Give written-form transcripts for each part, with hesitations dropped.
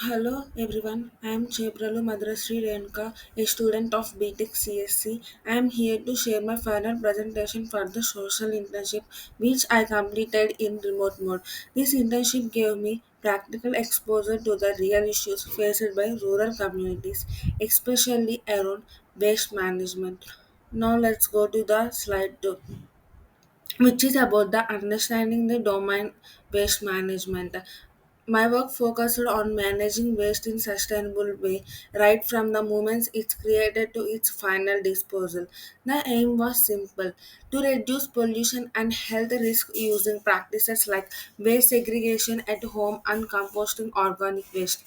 Hello everyone, I am Chepralu Madrasri Renka, a student of BTech CSC. I am here to share my final presentation for the social internship which I completed in remote mode. This internship gave me practical exposure to the real issues faced by rural communities, especially around waste management. Now let's go to the slide 2, which is about the understanding the domain waste management. My work focused on managing waste in sustainable way right from the moments it's created to its final disposal. The aim was simple: to reduce pollution and health risk using practices like waste segregation at home and composting organic waste.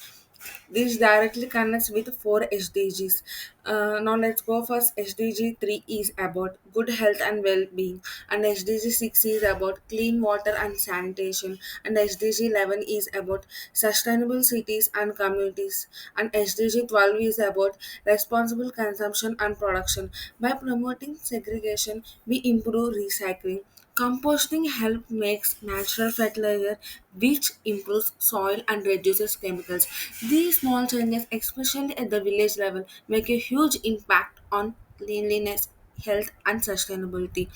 This directly connects with four SDGs. Now let's go first. SDG 3 is about good health and well-being, and SDG 6 is about clean water and sanitation, and SDG 11 is about sustainable cities and communities, and SDG 12 is about responsible consumption and production. By promoting segregation, we improve recycling. Composting help makes natural fertilizer, which improves soil and reduces chemicals. These small changes, especially at the village level, make a huge impact on cleanliness, health, and sustainability.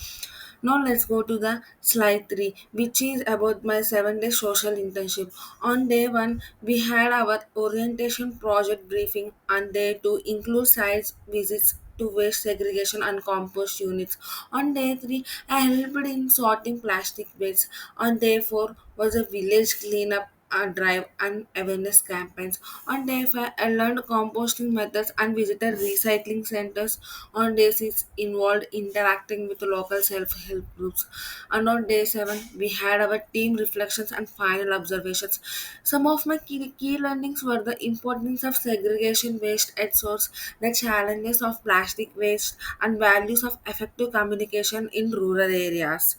Now let's go to the slide 3, which is about my 7-day social internship. On day 1, we had our orientation project briefing, and day 2 include site visits to waste segregation and compost units. On day 3, I helped in sorting plastic waste. On day 4 was a village cleanup drive and awareness campaigns. On day 5, I learned composting methods and visited recycling centers. On day 6, involved interacting with local self-help groups. And on day 7, we had our team reflections and final observations. Some of my key learnings were the importance of segregation waste at source, the challenges of plastic waste, and values of effective communication in rural areas.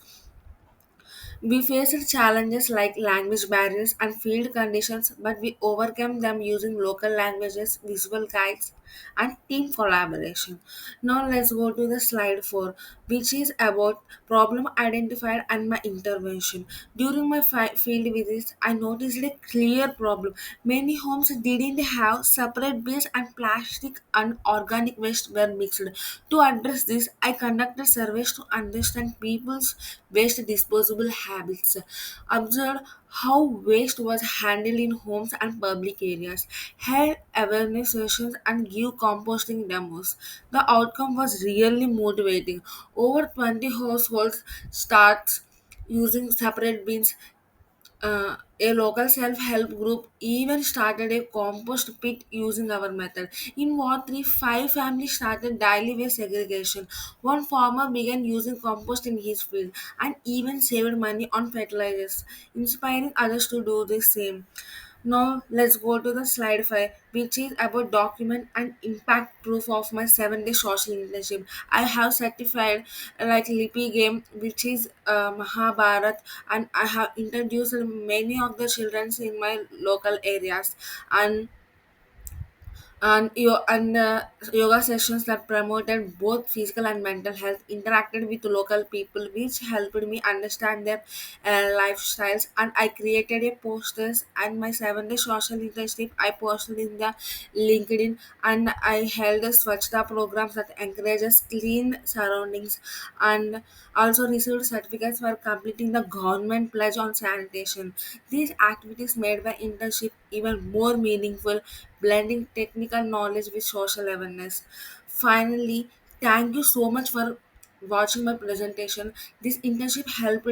We faced challenges like language barriers and field conditions, but we overcame them using local languages, visual guides, and team collaboration. Now let's go to the slide 4, which is about problem identified and my intervention. During my field visits, I noticed a clear problem. Many homes didn't have separate bins and plastic and organic waste were mixed. To address this, I conducted surveys to understand people's waste disposable habits, observed how waste was handled in homes and public areas, held awareness sessions, and give composting demos. The outcome was really motivating. Over 20 households starts using separate bins. A local self-help group even started a compost pit using our method. In Ward 3, 5 families started daily waste segregation. One farmer began using compost in his field and even saved money on fertilizers, inspiring others to do the same. Now let's go to the slide 5, which is about document and impact proof of my 7-day social internship. I have certified like Lipi game, which is Mahabharat, and I have introduced many of the children in my local areas, and yoga sessions that promoted both physical and mental health, interacted with local people which helped me understand their lifestyles, and I created a posters and my 7-day social internship I posted in the LinkedIn, and I held a Swachhta programs that encourages clean surroundings, and also received certificates for completing the government pledge on sanitation. These activities made my internship even more meaningful, blending technical knowledge with social awareness. Finally, thank you so much for watching my presentation. This internship helped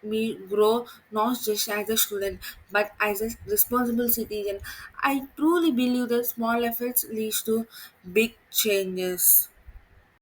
me grow not just as a student but as a responsible citizen. I truly believe that small efforts leads to big changes.